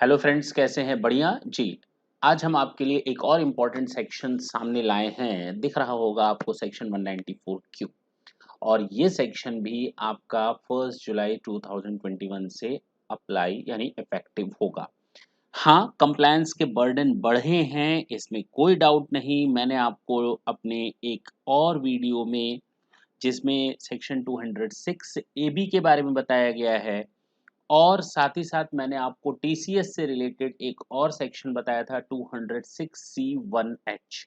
Hello friends, कैसे हैं? बढ़िया जी। आज हम आपके लिए एक और इम्पोर्टेंट सेक्शन सामने लाए हैं। दिख रहा होगा आपको सेक्शन 194 क्यू। और ये सेक्शन भी आपका 1 जुलाई 2021 से अप्लाई यानी इफेक्टिव होगा। हाँ, कंप्लायंस के बर्डन बढ़े हैं, इसमें कोई डाउट नहीं। मैंने आपको अपने एक और वीडियो में, जिसमें सेक्शन 206 एबी के बारे में बताया गया है, और साथ ही साथ मैंने आपको टीसीएस से रिलेटेड एक और सेक्शन बताया था 206C1H।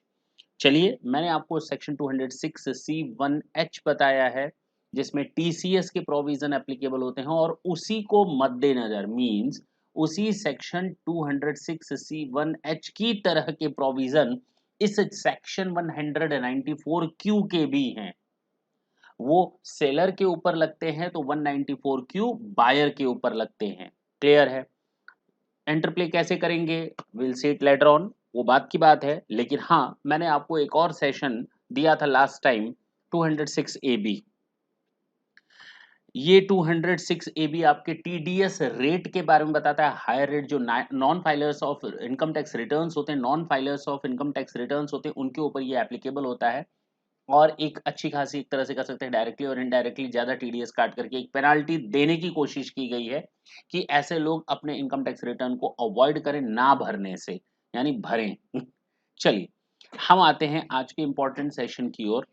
चलिए, मैंने आपको सेक्शन 206C1H बताया है, जिसमें टीसीएस के प्रोविजन एप्लीकेबल होते हैं, और उसी को मद्देनजर मींस उसी सेक्शन 206C1H की तरह के प्रोविजन इस सेक्शन 194 क्यू के भी हैं। वो सेलर के ऊपर लगते हैं तो 194 क्यू बायर के ऊपर लगते हैं। क्लियर है? इंटरप्ले कैसे करेंगे, will see it later on, वो बात की बात है। लेकिन हाँ, मैंने आपको एक और सेशन दिया था लास्ट टाइम, 206 ए बी। ये 206 ए बी आपके टीडीएस रेट के बारे में बताता है। हायर रेट जो non filers of income tax returns होते हैं, non filers of income tax returns होते हैं, उनके ऊपर ये एप्लीकेबल होता है। और एक अच्छी खासी, एक तरह से कह सकते हैं डायरेक्टली और इनडायरेक्टली ज्यादा टीडीएस काट करके एक पेनाल्टी देने की कोशिश की गई है कि ऐसे लोग अपने इनकम टैक्स रिटर्न को अवॉइड करें ना भरने से, यानी भरें। चलिए, हम आते हैं आज के इंपॉर्टेंट सेशन की ओर,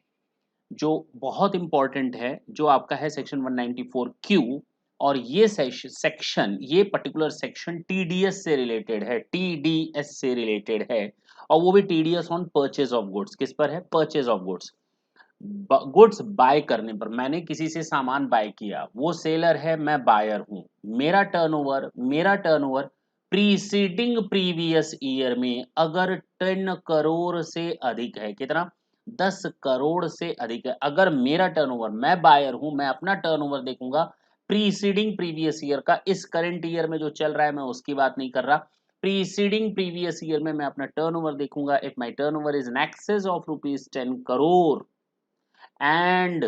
जो बहुत इंपॉर्टेंट है, जो आपका है सेक्शन 194 क्यू। और ये सेक्शन, ये पर्टिकुलर सेक्शन टीडीएस से रिलेटेड है, टीडीएस से रिलेटेड है। और वो भी TDS on purchase of goods. किस पर है? Purchase of goods. Goods by करने पर, मैंने किसी से सामान बाय किया, वो सेलर है, मैं बायर हूं। मेरा टर्नओवर प्रीसीडिंग प्रीवियस ईयर में अगर 10 करोड़ से अधिक है, कितना? 10 करोड़ से अधिक है। अगर मेरा टर्नओवर, मैं बायर हूं, मैं अपना टर्नओवर देखूंगा प्रीसीडिंग प्रीवियस ईयर का। इस करंट ईयर में जो चल रहा है मैं उसकी बात नहीं कर रहा। प्रीसीडिंग प्रीवियस ईयर में मैं अपना टर्नओवर देखूंगा। If my turnover is in excess of ₹10 crore and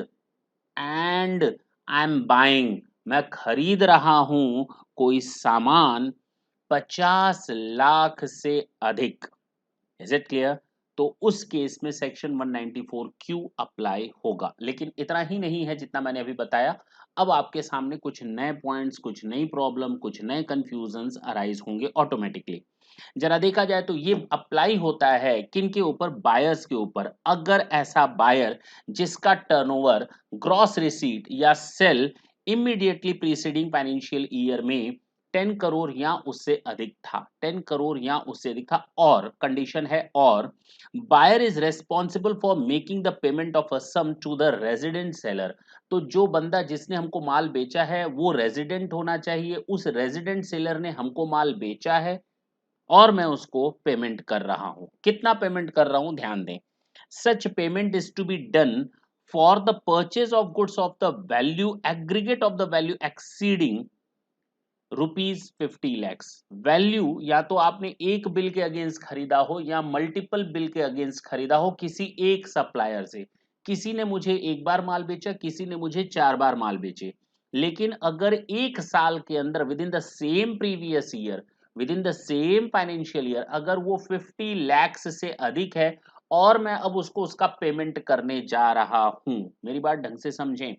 and I am buying, मैं खरीद रहा हूं कोई सामान 50 लाख से अधिक। Is it clear? तो उस केस में सेक्शन 194 क्यू अप्लाई होगा। लेकिन इतना ही नहीं है जितना मैंने अभी बताया। अब आपके सामने कुछ नए पॉइंट्स, कुछ नई प्रॉब्लम, कुछ नए कंफ्यूजन्स अराइज होंगे ऑटोमेटिकली। जरा देखा जाए तो ये अप्लाई होता है किन के ऊपर? बायर्स के ऊपर। अगर ऐसा बायर जिसका टर्नओवर, ग्रॉस रिसीट या sale immediately preceding financial year में 10 करोड़ या उससे अधिक था, 10 करोड़ या उससे अधिक था, और कंडीशन है, और buyer is responsible for making the payment of a sum to the resident seller. तो जो बंदा, जिसने हमको माल बेचा है, वो रेजिडेंट होना चाहिए। उस रेजिडेंट सेलर ने हमको माल बेचा है और मैं उसको पेमेंट कर रहा हूं। कितना पेमेंट कर रहा हूं, ध्यान दें। Such payment is to be done for the purchase of goods of the value, aggregate of the value exceeding ₹50 lakhs। Value या तो आपने एक बिल के अगेंस्ट खरीदा हो या मल्टीपल बिल के अगेंस्ट खरीदा हो किसी एक सप्लायर से। किसी ने मुझे एक बार माल बेचा, किसी ने मुझे 4 बार माल बेचे। लेकिन अगर एक साल के अंदर, with in the same previous year, with in the same financial year, अगर वो 50 lakhs से अधिक है और मैं अब उसको उसका पेमेंट करने जा रहा हूं, मेरी बात ढंग से समझें।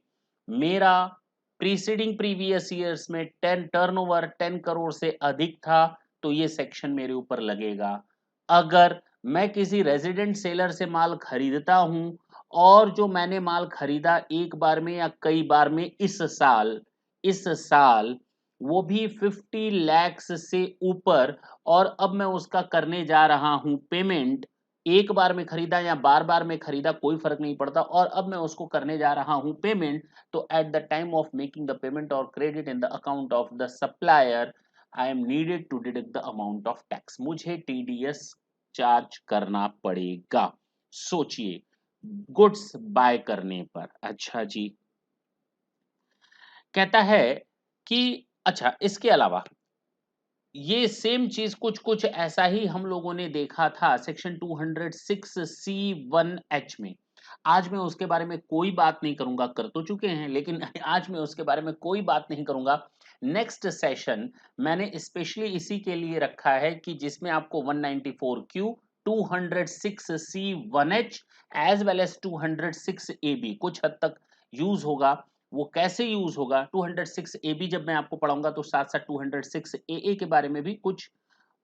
मेरा प्रीसीडिंग प्रीवियस ईयर्स में 10 टर्नओवर 10 करोड़ से अधिक था, तो ये सेक्शन मेरे ऊपर लगेगा। अगर मैं किसी रेजिडेंट सेलर से माल खरीदता हूं और जो मैंने माल खरीदा एक बार में या कई बार में इस साल वो भी 50 lakhs से ऊपर, और अब मैं उसका करने जा रहा हूं पेमेंट, एक बार में खरीदा या बार बार में खरीदा कोई फर्क नहीं पड़ता, और अब मैं उसको करने जा रहा हूं पेमेंट, तो at the time of making the payment और credit in the account of the supplier, I am needed to deduct the amount of tax. मुझे टीडीएस चार्ज करना पड़ेगा। सोचिए, गुड्स बाय करने पर। अच्छा जी, कहता है कि अच्छा, इसके अलावा ये सेम चीज कुछ कुछ ऐसा ही हम लोगों ने देखा था सेक्शन 206C1H में। आज मैं उसके बारे में कोई बात नहीं करूंगा, कर तो चुके हैं, लेकिन आज मैं उसके बारे में कोई बात नहीं करूंगा। नेक्स्ट सेशन मैंने स्पेशली इसी के लिए रखा है कि जिसमें आपको 194Q 206C1H as well as 206AB कुछ हद तक यूज होगा। वो कैसे यूज होगा, 206AB जब मैं आपको पढ़ाऊंगा तो साथ साथ 206AA के बारे में भी कुछ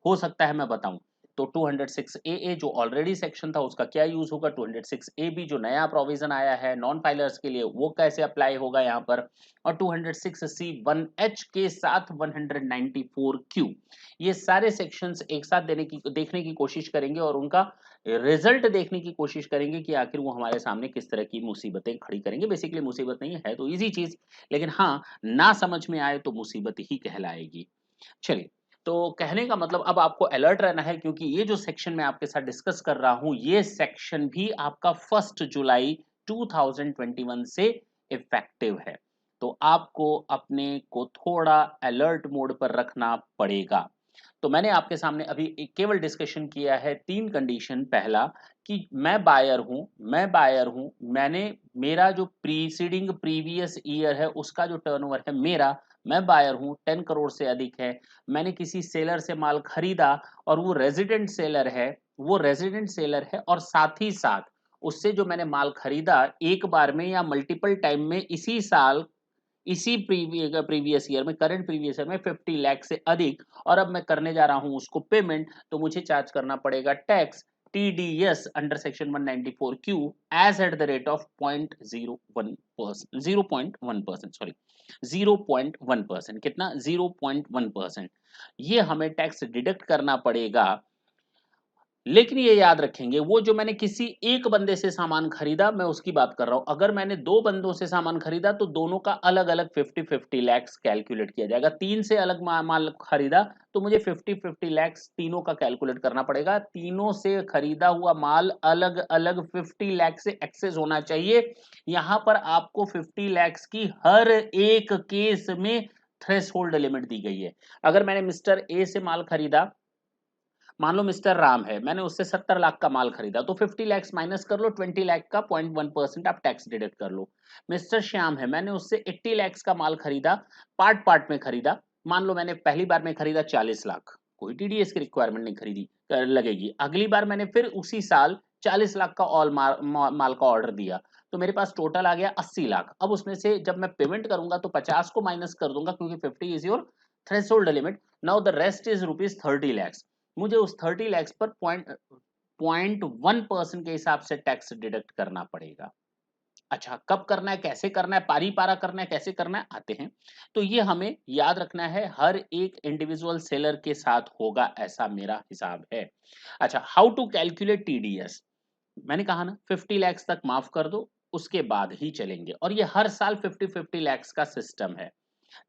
हो सकता है मैं बताऊं। तो 206AA जो ऑलरेडी सेक्शन था उसका क्या यूज होगा, 206AB जो नया प्रोविजन आया है नॉन फाइलर्स के लिए वो कैसे अप्लाई होगा यहाँ पर, और 206C1H के साथ 194Q, ये सारे सेक्शंस एक साथ देखने की कोशिश करेंगे और उनका रिजल्ट देखने की कोशिश करेंगे कि आखिर वो हमारे सामने किस तरह की मुसीबतें खड़ी करेंगे। बेसिकली मुसीबत नहीं है तो इजी चीज, लेकिन हाँ ना समझ में आए तो मुसीबत ही कहलाएगी। चलिए, तो कहने का मतलब अब आपको अलर्ट रहना है क्योंकि ये जो सेक्शन मैं आपके साथ डिस्कस कर रहा हूं ये सेक्शन भी आपका 1 जुलाई 2021 से इफेक्टिव है। तो आपको अपने को थोड़ा अलर्ट मोड पर रखना पड़ेगा। तो मैंने आपके सामने अभी केवल डिस्कशन किया है 3 कंडीशन। पहला कि मैं बायर हूं, मैंने मेरा जो प्रीसीडिंग प्रीवियस ईयर है उसका जो टर्नओवर है मेरा, मैं बायर हूं 10 करोड़ से अधिक है, मैंने किसी सेलर से माल खरीदा और वो रेजिडेंट सेलर है और साथ ही साथ उससे जो मैंने माल खरीदा एक बार में या मल्टीपल टाइम में इसी साल इसी प्रीवियस ईयर में करंट प्रीवियस ईयर में 50 लाख से अधिक, और अब मैं करने जा रहा हूं उसको पेमेंट, तो मुझे चार्ज करना पड़ेगा tax TDS under section 194Q as at the rate of 0.1%, sorry 0.1%, कितना 0.1%, ये हमें टैक्स डिडक्ट करना पड़ेगा। लेकिन ये याद रखेंगे वो जो मैंने किसी एक बंदे से सामान खरीदा मैं उसकी बात कर रहा हूं, अगर मैंने 2 बंदों से सामान खरीदा तो दोनों का अलग अलग 50-50 लैक्स कैलकुलेट किया जाएगा। 3 से अलग माल खरीदा तो मुझे 50-50 लैक्स तीनों का कैलकुलेट करना पड़ेगा। तीनों से खरीदा हुआ माल अलग अलग 50 लैक्स से एक्सेस होना चाहिए। यहां पर आपको 50 लैक्स की हर एक केस में थ्रेश होल्ड लिमिट दी गई है। अगर मैंने मिस्टर ए से माल खरीदा, मान लो मिस्टर राम है, मैंने उससे 70 लाख का माल खरीदा, तो 50 लाख माइनस कर लो, 20 लाख का 0.1% आप टैक्स डिडक्ट कर लो। मिस्टर श्याम है, मैंने उससे 80 लाख का माल खरीदा, पार्ट पार्ट में खरीदा, मान लो मैंने पहली बार में खरीदा 40 लाख, कोई टीडीएस की रिक्वायरमेंट नहीं खरीदी लगेगी। अगली बार मैंने फिर उसी साल 40 लाख का माल का ऑर्डर दिया, तो मेरे पास टोटल आ गया 80 लाख। अब उसमें से जब मैं पेमेंट करूंगा तो 50 को माइनस कर दूंगा क्योंकि 50 is your threshold limit. Now the rest is rupees 30 lakhs. मुझे उस 30 लैक्स पर 0.1% के हिसाब से टैक्स डिडक्ट करना पड़ेगा। अच्छा, कब करना है, कैसे करना है, पारी पारा करना है, कैसे करना है, आते हैं। तो ये हमें याद रखना है, हर एक इंडिविजुअल सेलर के साथ होगा, ऐसा मेरा हिसाब है। अच्छा, हाउ टू कैलकुलेट टीडीएस, मैंने कहा ना 50 लैक्स तक माफ कर दो, उसके बाद ही चलेंगे, और ये हर साल 50-50 लैक्स का सिस्टम है।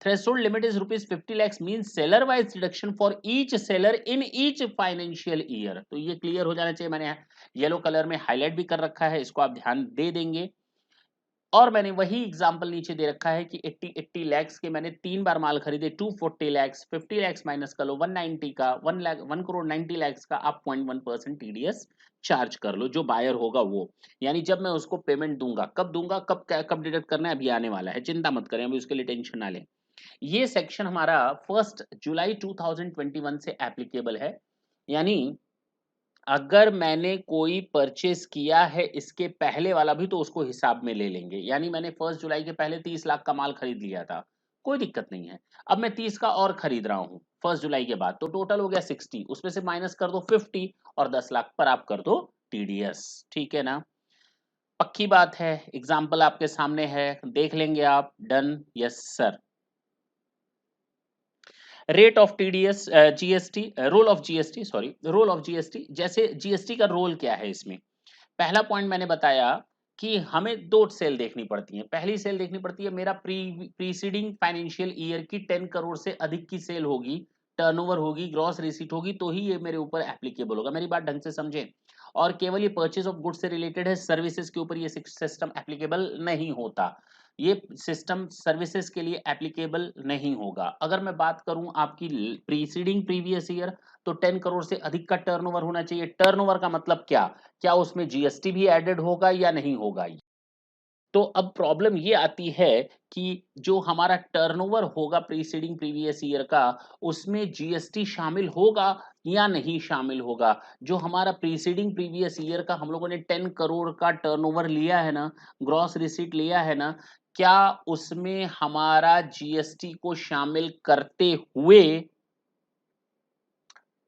Threshold limit is rupees 50 lakhs means seller wise deduction for each seller in each financial year। तो ये क्लियर हो जाना चाहिए, मैंने येलो कलर में हाईलाइट भी कर रखा है, इसको आप ध्यान दे देंगे। और मैंने वही एग्जांपल नीचे दे रखा है कि 80 लैक्स के मैंने 3 बार माल खरीदे, 240 लैक्स, 50 लैक्स माइनस कर लो 190 का, 1 करोड़ 90 लैक्स का आप 0.1% टीडीएस चार्ज कर लो, जो बायर होगा वो। यानी जब मैं उसको पेमेंट दूंगा, कब दूंगा, कब डिडक्ट करना है, अभी आने वाला है, चिंता मत करें, अभी उसके लिए टेंशन ना लें। ये सेक्शन हमारा 1 जुलाई 2021 से एप्लीकेबल है। यानी अगर मैंने कोई परचेस किया है इसके पहले वाला भी तो उसको हिसाब में ले लेंगे। यानी मैंने 1 जुलाई के पहले 30 लाख का माल खरीद लिया था, कोई दिक्कत नहीं है। अब मैं 30 का और खरीद रहा हूं 1 जुलाई के बाद, तो टोटल हो गया 60, उसमें से माइनस कर दो 50 और 10 लाख पर आप कर दो टीडीएस। ठीक है ना, पक्की बात है, एग्जाम्पल आपके सामने है, देख लेंगे आप। Done, yes sir. Rate of TDS, GST, role of GST, sorry role of GST, जैसे जीएसटी का रोल क्या है इसमें। पहला पॉइंट मैंने बताया कि हमें 2 सेल देखनी पड़ती हैं। पहली सेल देखनी पड़ती है, मेरा प्रीसीडिंग फाइनेंशियल ईयर की 10 करोड़ से अधिक की सेल होगी, टर्नओवर होगी, ग्रॉस रिसीट होगी, तो ही ये मेरे ऊपर एप्लीकेबल होगा। मेरी बात ढंग से समझें। और केवल ये परचेज ऑफ गुड्स से रिलेटेड है, सर्विसेज के ऊपर ये सिस्टम एप्लीकेबल नहीं होता। ये सिस्टम सर्विसेज के लिए एप्लीकेबल नहीं होगा। अगर मैं बात करूं आपकी प्रीसीडिंग प्रीवियस ईयर, तो 10 करोड़ से अधिक का टर्नओवर होना चाहिए। टर्नओवर का मतलब क्या, क्या उसमें जीएसटी भी एडेड होगा या नहीं होगा। तो अब प्रॉब्लम ये आती है कि जो हमारा टर्नओवर होगा प्रीसीडिंग प्रीवियस ईयर का, उसमें जीएसटी शामिल होगा या नहीं शामिल होगा। जो हमारा प्रीसीडिंग प्रीवियस ईयर का हम लोगों ने 10 करोड़ का टर्नओवर लिया है ना, ग्रॉस रिसीट लिया है ना, क्या उसमें हमारा जीएसटी को शामिल करते हुए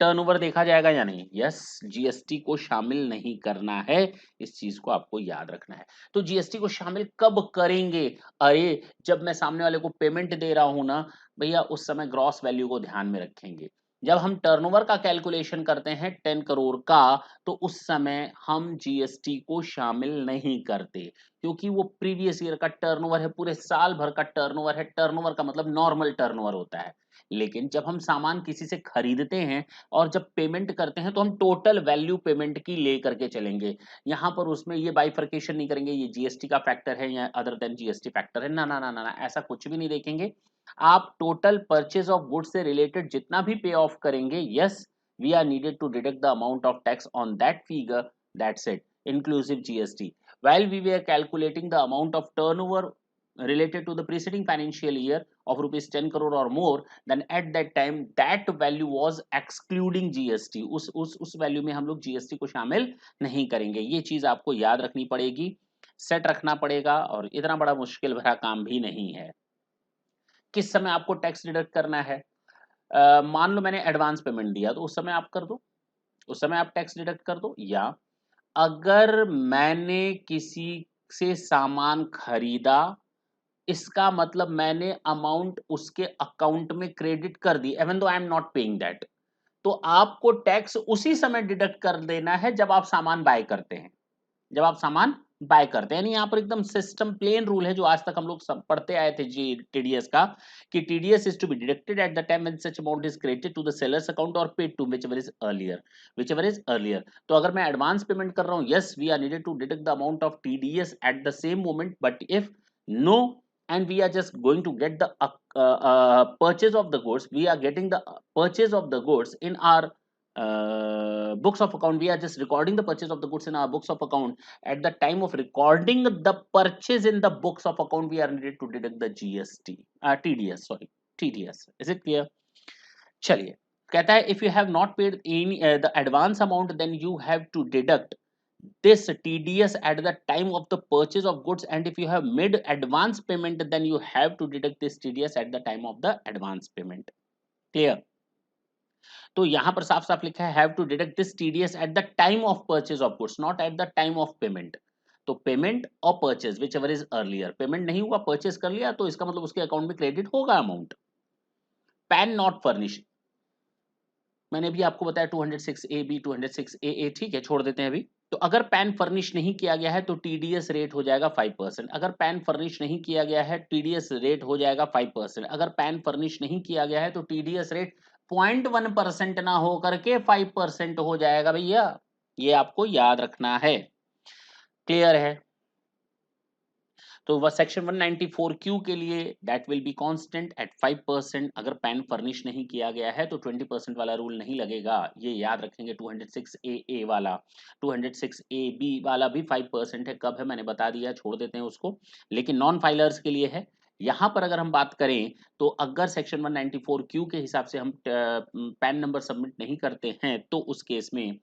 टर्नओवर देखा जाएगा या नहीं? यस, जीएसटी को शामिल नहीं करना है, इस चीज को आपको याद रखना है। तो जीएसटी को शामिल कब करेंगे? अरे, जब मैं सामने वाले को पेमेंट दे रहा हूं ना भैया, उस समय ग्रॉस वैल्यू को ध्यान में रखेंगे। जब हम टर्नओवर का कैलकुलेशन करते हैं 10 करोड़ का, तो उस समय हम जीएसटी को शामिल नहीं करते, क्योंकि वो प्रीवियस ईयर का टर्नओवर है, पूरे साल भर का टर्नओवर है। टर्नओवर का मतलब नॉर्मल टर्नओवर होता है। लेकिन जब हम सामान किसी से खरीदते हैं और जब पेमेंट करते हैं, तो हम टोटल वैल्यू पेमेंट की ले करके चलेंगे। यहाँ पर उसमें ये बाइफरकेशन नहीं करेंगे, ये जीएसटी का फैक्टर है या अदर देन जीएसटी फैक्टर है। ना ना ना ना ना, ऐसा कुछ भी नहीं देखेंगे। आप टोटल परचेज ऑफ गुड्स से रिलेटेड जितना भी पे ऑफ करेंगे, yes, we are needed to deduct the amount of tax on that figure, that's it, inclusive GST. While we were calculating the amount of turnover related to the preceding financial year of rupees 10 crore or more, then at that time that value was excluding GST. उस value में हम लोग GST को शामिल नहीं करेंगे। ये चीज आपको याद रखनी पड़ेगी, सेट रखना पड़ेगा, और इतना बड़ा मुश्किल भरा काम भी नहीं है। किस समय आपको टैक्स डिडक्ट करना है? मान लो मैंने एडवांस पेमेंट दिया, तो उस समय आप कर दो, उस समय आप टैक्स डिडक्ट कर दो। या अगर मैंने किसी से सामान खरीदा, इसका मतलब मैंने अमाउंट उसके अकाउंट में क्रेडिट कर दी, even though I am not paying that, तो आपको टैक्स उसी समय डिडक्ट कर देना है जब आप सामान बाय करते हैं। जब आप सामान बाय करते हैं, यानी यहाँ पर एकदम सिस्टम प्लेन रूल है, जो आज तक हम लोग सब पढ़ते आए थे जी टीडीएस का, कि TDS is to be deducted at the time when such amount is credited to the seller's account और paid to whichever is earlier, whichever is earlier. तो अगर मैं एडवांस पेमेंट कर रहा हूँ, yes, we are needed to deduct the amount of TDS at the same moment, but if no and we are just going to get the purchase of the goods, we are getting the purchase of the goods in our books of account, we are just recording the purchase of the goods in our books of account. At the time of recording the purchase in the books of account, we are needed to deduct the GST, TDS, sorry, TDS. Is it clear? चलिए, कहता है if you have not paid any the advance amount, then you have to deduct this TDS at the time of the purchase of goods, and if you have made advance payment, then you have to deduct this TDS at the time of the advance payment. Clear? तो यहां पर साफ साफ लिखा है have to deduct this TDS at the time of purchase of goods, not at the time of payment. तो payment और purchase whichever is earlier, payment नहीं हुआ, परचेज कर लिया, तो इसका मतलब उसके अकाउंट में क्रेडिट होगा अमाउंट। पैन नॉट फर्निश, मैंने भी आपको बताया 206A, 206AA, ठीक है, छोड़ देते हैं अभी। तो अगर पैन फर्निश नहीं किया गया है तो टीडीएस रेट हो जाएगा 5%। अगर पैन फर्निश नहीं किया गया है, टीडीएस रेट हो जाएगा 5%। अगर पैन फर्निश नहीं किया गया है तो टीडीएस रेट 0.1% ना हो करके 5% हो जाएगा भैया, ये आपको याद रखना है। क्लियर है? तो वह सेक्शन 194Q के लिए that will be constant eight 5%। अगर पैन फर्निश नहीं किया गया है तो 20% वाला रूल नहीं लगेगा, ये याद रखेंगे। 206AA वाला, 206AB वाला भी 5% है। कब है मैंने बता दिया, छोड़ देते हैं उसको, लेकिन नॉन फाइलर्स के लिए है। यहां पर अगर हम बात करें तो अगर सेक्शन 194Q के हिसाब से हम पैन नंबर सबमिट नहीं करते हैं, तो उस केस में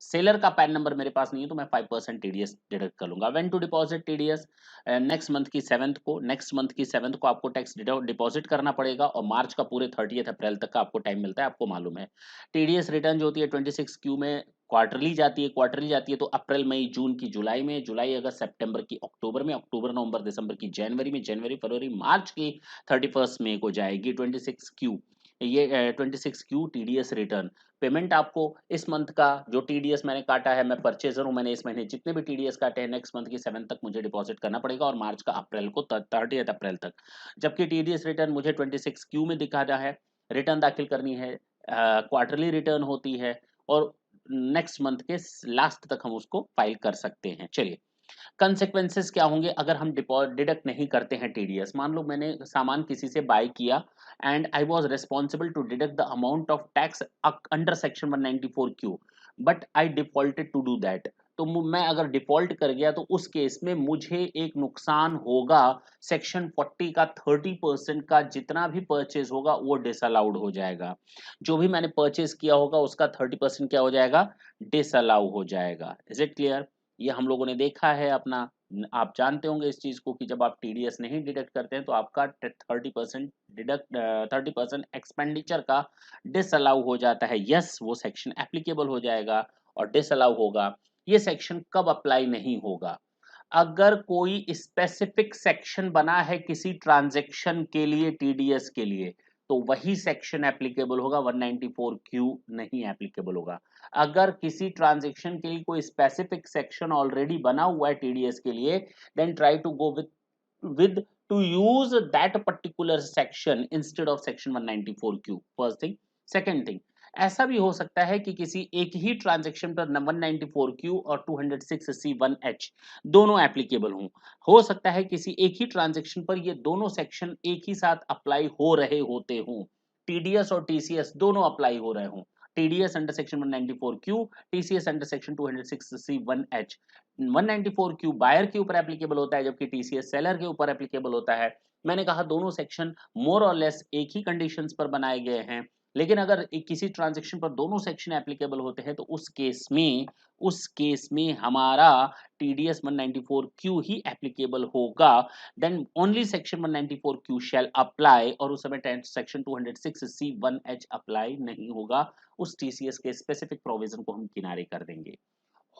सेलर का पैन नंबर मेरे पास नहीं है, तो मैं 5% टीडीएस डिडक्ट कर लूंगा। When to deposit TDS? Next month की 7th को, नेक्स्ट मंथ की 7th को आपको टैक्स डिपॉजिट करना पड़ेगा, और मार्च का पूरे 30 अप्रैल तक का आपको टाइम मिलता है, आपको मालूम है। टीडीएस रिटर्न जो होती है 26Q में क्वार्टरली जाती है, क्वार्टरली जाती है तो अप्रैल मई जून की जुलाई में, जुलाई अगस्त सितंबर की अक्टूबर में, अक्टूबर नवंबर दिसंबर की जनवरी में, जनवरी फरवरी मार्च की 31 मई को जाएगी 26Q। ये 26Q टीडीएस रिटर्न पेमेंट आपको इस मंथ का जो टीडीएस मैंने काटा है, मैं परचेजर हूं, मैंने इस महीने जितने भी टीडीएस काटे हैं नेक्स्ट मंथ की 7 तक मुझे डिपॉजिट करना पड़ेगा, और मार्च का अप्रैल को 30 अप्रैल तक। जबकि टीडीएस रिटर्न मुझे 26Q में दिखा रहा है, रिटर्न दाखिल करनी है, क्वार्टरली रिटर्न होती है, और नेक्स्ट मंथ के लास्ट तक हम उसको फाइल कर सकते हैं। चलिए, कंसेक्वेंसेस क्या होंगे अगर हम डिडक्ट नहीं करते हैं टीडीएस? मान लो मैंने सामान किसी से बाय किया and I was responsible to deduct the amount of tax under section 194Q, but I defaulted to do that. तो मैं अगर डिफॉल्ट कर गया तो उस केस में मुझे एक नुकसान होगा, सेक्शन 40 का 30% का जितना भी परचेज होगा वो डिसअलाउड हो जाएगा। जो भी मैंने परचेज किया होगा उसका 30% क्या हो जाएगा, डिसअलाउ हो जाएगा। Is it clear? ये हम लोगों ने देखा है अपना, आप जानते होंगे इस चीज को कि जब आप टीडीएस नहीं डिडक्ट करते हैं तो आपका 30% डिडक्ट 30% एक्सपेंडिचर का डिसअलाउ हो जाता है। यस, वो सेक्शन एप्लीकेबल हो जाएगा और डिसअलाउ होगा। ये सेक्शन कब अप्लाई नहीं होगा, अगर कोई स्पेसिफिक सेक्शन बना है किसी ट्रांजैक्शन के लिए, टीडीएस के लिए, तो वही सेक्शन एप्लीकेबल होगा, 194 क्यू नहीं एप्लीकेबल होगा। अगर किसी ट्रांजैक्शन के लिए कोई स्पेसिफिक सेक्शन ऑलरेडी बना हुआ है टीडीएस के लिए, then try to go with to use that particular section instead of section 194Q, first thing। second thing, ऐसा भी हो सकता है कि किसी एक ही ट्रांजैक्शन पर 194Q और 206C1H दोनों एप्लीकेबल हों। हो सकता है किसी एक ही ट्रांजैक्शन पर ये दोनों सेक्शन एक ही साथ अप्लाई हो रहे होते हों, टीडीएस और टीसीएस दोनों अप्लाई हो रहे हों। TDS under section 194Q, TCS under section 206C1H। 194Q buyer के ऊपर एप्लीकेबल होता है जबकि टीसीएस सेलर के ऊपर एप्लीकेबल होता है। मैंने कहा दोनों सेक्शन मोर और लेस एक ही कंडीशंस पर बनाए गए हैं, लेकिन अगर किसी ट्रांजैक्शन पर दोनों सेक्शन एप्लीकेबल होते हैं तो उस केस में हमारा टीडीएस 194Q ही एप्लीकेबल होगा। Then only section 194Q shall apply, और उस समय सेक्शन 206C1H अप्लाई नहीं होगा। उस टीसीएस के स्पेसिफिक प्रोविजन को हम किनारे कर देंगे।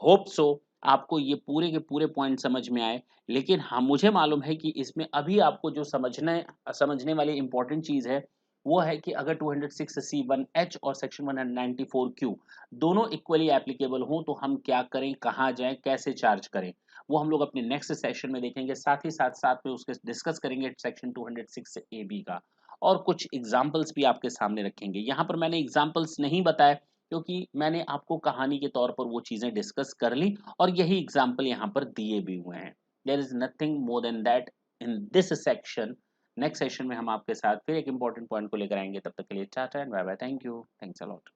होप सो आपको ये पूरे के पूरे पॉइंट समझ में आए। लेकिन हाँ, मुझे मालूम है कि इसमें अभी आपको जो समझने वाली इंपॉर्टेंट चीज है वो है कि अगर 206C1H और सेक्शन 194Q दोनों इक्वली एप्लीकेबल हों तो हम क्या करें, कहाँ जाएं, कैसे चार्ज करें, वो हम लोग अपने नेक्स्ट सेशन में देखेंगे। साथ ही साथ में उसके डिस्कस करेंगे सेक्शन 206AB का, और कुछ एग्जाम्पल्स भी आपके सामने रखेंगे। यहाँ पर मैंने एग्जाम्पल्स नहीं बताए क्योंकि मैंने आपको कहानी के तौर पर वो चीजें डिस्कस कर ली और यही एग्जाम्पल यहाँ पर दिए भी हुए हैं। There is nothing more than that in this section. Next session में हम आपके साथ फिर एक इंपॉर्टेंट पॉइंट को लेकर आएंगे। तब तक के लिए tata and bye bye. Thank you, thanks a lot.